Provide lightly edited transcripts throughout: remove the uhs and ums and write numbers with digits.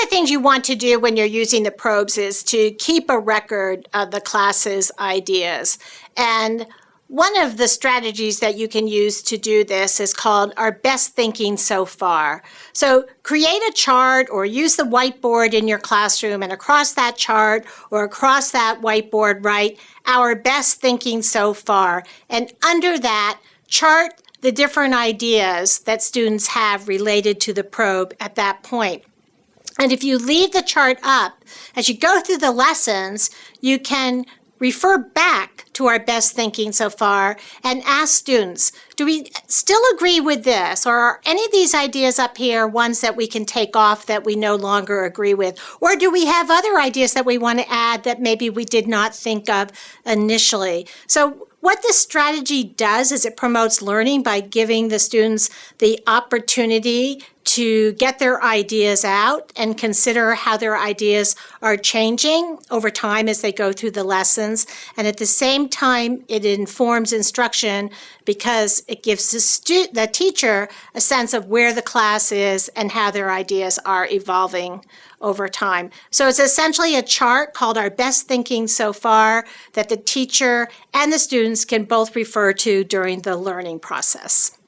the things you want to do when you're using the probes is to keep a record of the class's ideas. And one of the strategies that you can use to do this is called our best thinking so far. So create a chart or use the whiteboard in your classroom, and across that chart or across that whiteboard write our best thinking so far. And under that, chart the different ideas that students have related to the probe at that point. And if you leave the chart up, as you go through the lessons, you can refer back to our best thinking so far and ask students, do we still agree with this? Or are any of these ideas up here ones that we can take off that we no longer agree with? Or do we have other ideas that we want to add that maybe we did not think of initially? So what this strategy does is it promotes learning by giving the students the opportunity to get their ideas out and consider how their ideas are changing over time as they go through the lessons. And at the same time, it informs instruction because it gives the teacher a sense of where the class is and how their ideas are evolving over time. So it's essentially a chart called our best thinking so far that the teacher and the students can both refer to during the learning process.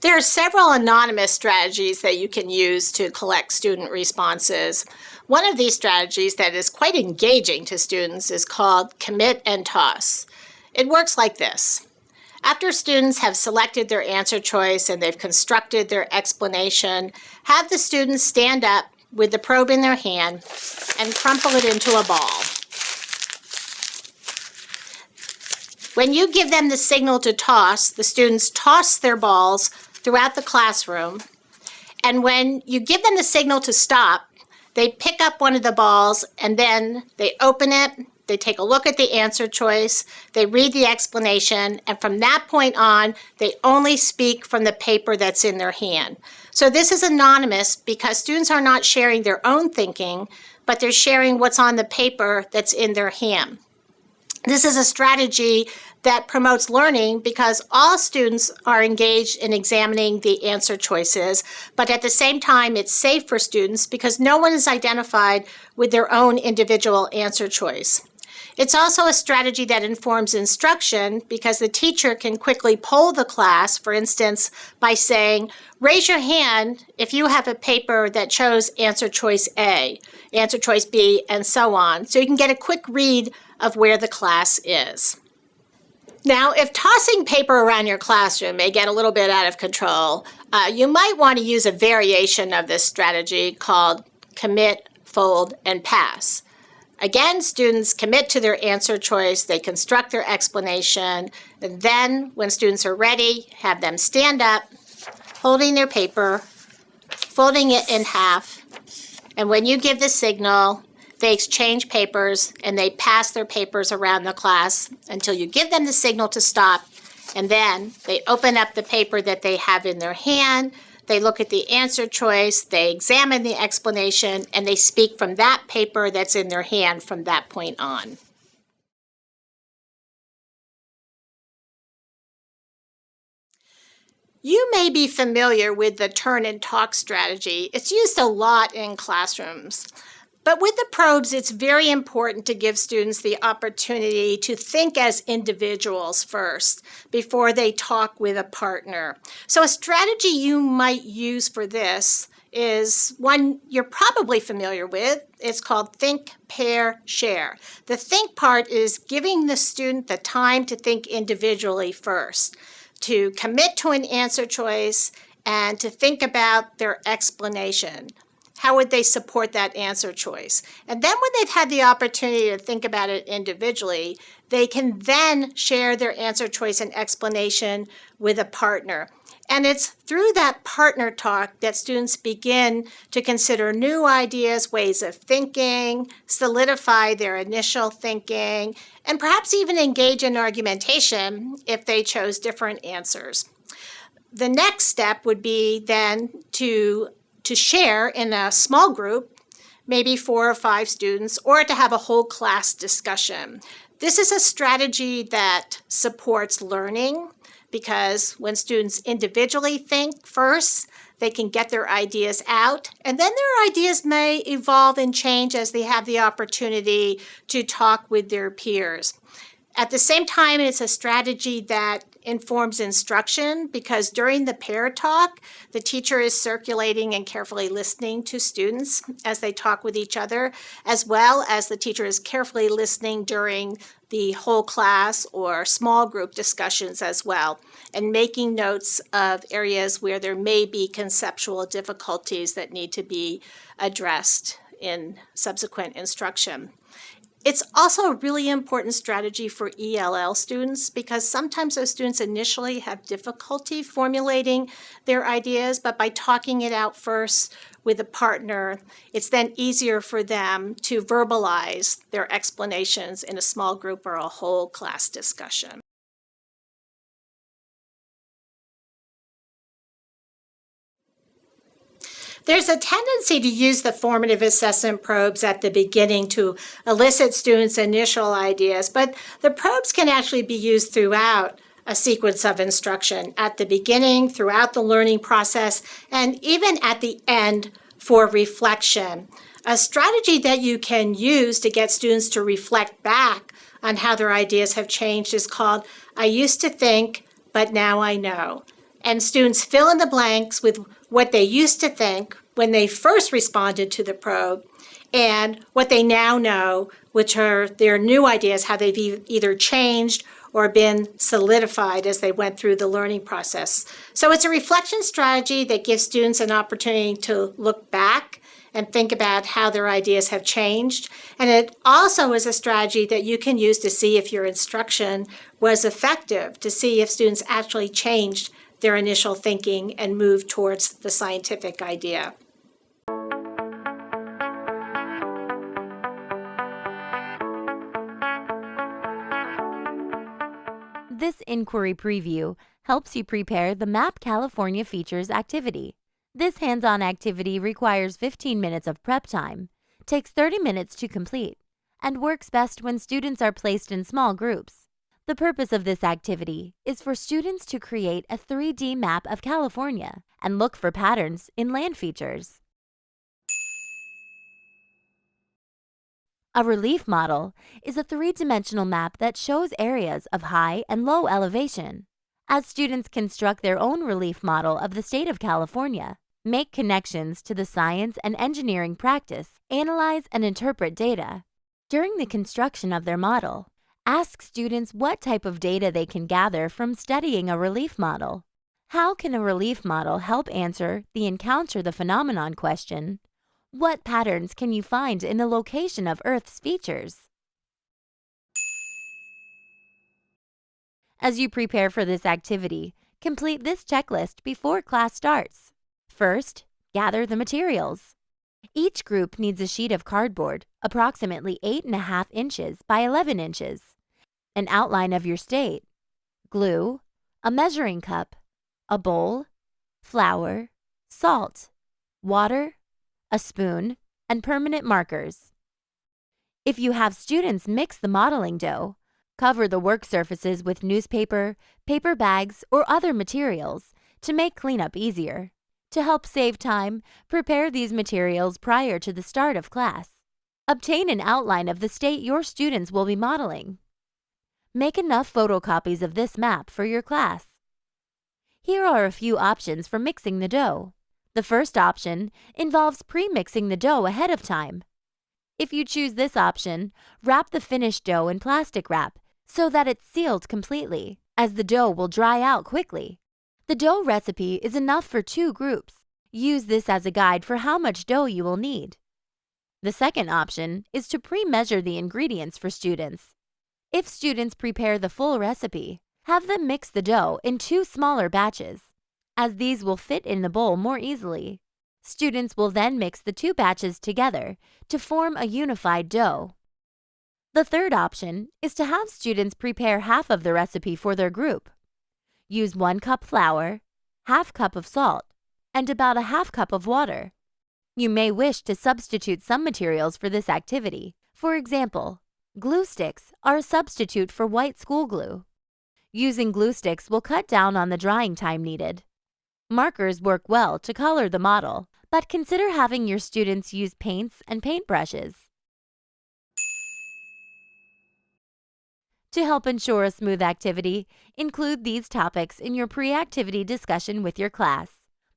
There are several anonymous strategies that you can use to collect student responses. One of these strategies that is quite engaging to students is called commit and toss. It works like this. After students have selected their answer choice and they've constructed their explanation, have the students stand up with the probe in their hand and crumple it into a ball. When you give them the signal to toss, the students toss their balls throughout the classroom, and when you give them the signal to stop, they pick up one of the balls and then they open it, they take a look at the answer choice, they read the explanation, and from that point on, they only speak from the paper that's in their hand. So this is anonymous because students are not sharing their own thinking, but they're sharing what's on the paper that's in their hand. This is a strategy that promotes learning because all students are engaged in examining the answer choices, but at the same time it's safe for students because no one is identified with their own individual answer choice. It's also a strategy that informs instruction because the teacher can quickly poll the class, for instance, by saying, raise your hand if you have a paper that chose answer choice A, answer choice B, and so on. So you can get a quick read of where the class is. Now, if tossing paper around your classroom may get a little bit out of control, you might want to use a variation of this strategy called commit, fold, and pass. Again, students commit to their answer choice, they construct their explanation, and then when students are ready, have them stand up, holding their paper, folding it in half, and when you give the signal, they exchange papers and they pass their papers around the class until you give them the signal to stop, and then they open up the paper that they have in their hand, they look at the answer choice, they examine the explanation, and they speak from that paper that's in their hand from that point on. You may be familiar with the turn and talk strategy. It's used a lot in classrooms. But with the probes, it's very important to give students the opportunity to think as individuals first before they talk with a partner. So a strategy you might use for this is one you're probably familiar with. It's called think, pair, share. The think part is giving the student the time to think individually first, to commit to an answer choice, and to think about their explanation. How would they support that answer choice? And then when they've had the opportunity to think about it individually, they can then share their answer choice and explanation with a partner. And it's through that partner talk that students begin to consider new ideas, ways of thinking, solidify their initial thinking, and perhaps even engage in argumentation if they chose different answers. The next step would be then to share in a small group, maybe 4 or 5 students, or to have a whole class discussion. This is a strategy that supports learning because when students individually think first, they can get their ideas out, and then their ideas may evolve and change as they have the opportunity to talk with their peers. At the same time, it's a strategy that informs instruction because during the pair talk, the teacher is circulating and carefully listening to students as they talk with each other, as well as the teacher is carefully listening during the whole class or small group discussions as well, and making notes of areas where there may be conceptual difficulties that need to be addressed in subsequent instruction. It's also a really important strategy for ELL students because sometimes those students initially have difficulty formulating their ideas, but by talking it out first with a partner, it's then easier for them to verbalize their explanations in a small group or a whole class discussion. There's a tendency to use the formative assessment probes at the beginning to elicit students' initial ideas, but the probes can actually be used throughout a sequence of instruction, at the beginning, throughout the learning process, and even at the end for reflection. A strategy that you can use to get students to reflect back on how their ideas have changed is called I used to think, but now I know. And students fill in the blanks with what they used to think when they first responded to the probe and what they now know, which are their new ideas, how they've either changed or been solidified as they went through the learning process. So it's a reflection strategy that gives students an opportunity to look back and think about how their ideas have changed. And it also is a strategy that you can use to see if your instruction was effective, to see if students actually changed their initial thinking and moved towards the scientific idea. This inquiry preview helps you prepare the Map California Features activity. This hands-on activity requires 15 minutes of prep time, takes 30 minutes to complete, and works best when students are placed in small groups. The purpose of this activity is for students to create a 3D map of California and look for patterns in land features. A relief model is a three-dimensional map that shows areas of high and low elevation. As students construct their own relief model of the state of California, make connections to the science and engineering practice, analyze and interpret data. During the construction of their model, ask students what type of data they can gather from studying a relief model. How can a relief model help answer the encounter the phenomenon question? What patterns can you find in the location of Earth's features? As you prepare for this activity, complete this checklist before class starts. First, gather the materials. Each group needs a sheet of cardboard, approximately 8.5 inches by 11 inches, an outline of your state, glue, a measuring cup, a bowl, flour, salt, water, a spoon, and permanent markers. If you have students mix the modeling dough, cover the work surfaces with newspaper, paper bags, or other materials to make cleanup easier. To help save time, prepare these materials prior to the start of class. Obtain an outline of the state your students will be modeling. Make enough photocopies of this map for your class. Here are a few options for mixing the dough. The first option involves pre-mixing the dough ahead of time. If you choose this option, wrap the finished dough in plastic wrap so that it's sealed completely, as the dough will dry out quickly. The dough recipe is enough for 2 groups. Use this as a guide for how much dough you will need. The second option is to pre-measure the ingredients for students. If students prepare the full recipe, have them mix the dough in 2 smaller batches, as these will fit in the bowl more easily. Students will then mix the 2 batches together to form a unified dough. The third option is to have students prepare half of the recipe for their group. Use 1 cup flour, ½ cup of salt, and about a ½ cup of water. You may wish to substitute some materials for this activity. For example, Glue sticks are a substitute for white school glue. Using glue sticks will cut down on the drying time needed. Markers work well to color the model, but consider having your students use paints and paintbrushes. To help ensure a smooth activity, include these topics in your pre-activity discussion with your class.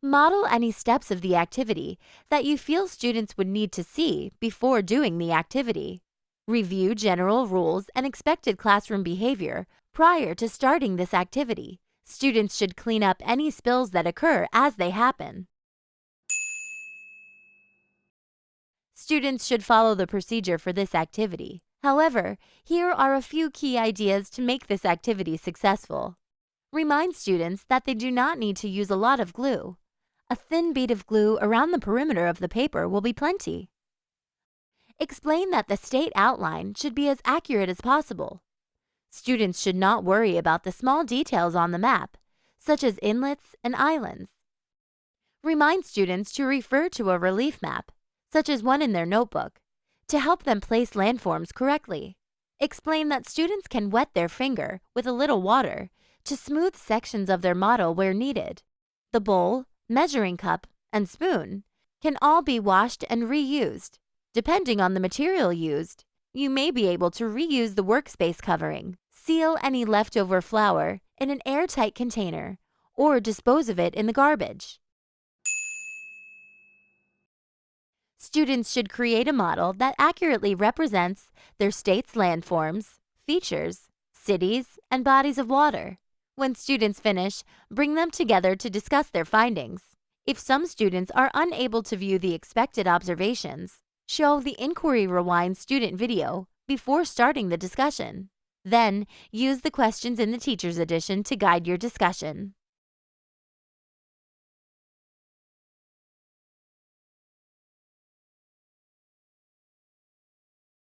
Model any steps of the activity that you feel students would need to see before doing the activity. Review general rules and expected classroom behavior prior to starting this activity. Students should clean up any spills that occur as they happen. Students should follow the procedure for this activity. However, here are a few key ideas to make this activity successful. Remind students that they do not need to use a lot of glue. A thin bead of glue around the perimeter of the paper will be plenty. Explain that the state outline should be as accurate as possible. Students should not worry about the small details on the map, such as inlets and islands. Remind students to refer to a relief map, such as one in their notebook, to help them place landforms correctly. Explain that students can wet their finger with a little water to smooth sections of their model where needed. The bowl, measuring cup, and spoon can all be washed and reused. Depending on the material used, you may be able to reuse the workspace covering, seal any leftover flour in an airtight container, or dispose of it in the garbage. Students should create a model that accurately represents their state's landforms, features, cities, and bodies of water. When students finish, bring them together to discuss their findings. If some students are unable to view the expected observations, show the Inquiry Rewind student video before starting the discussion. Then, use the questions in the Teacher's Edition to guide your discussion.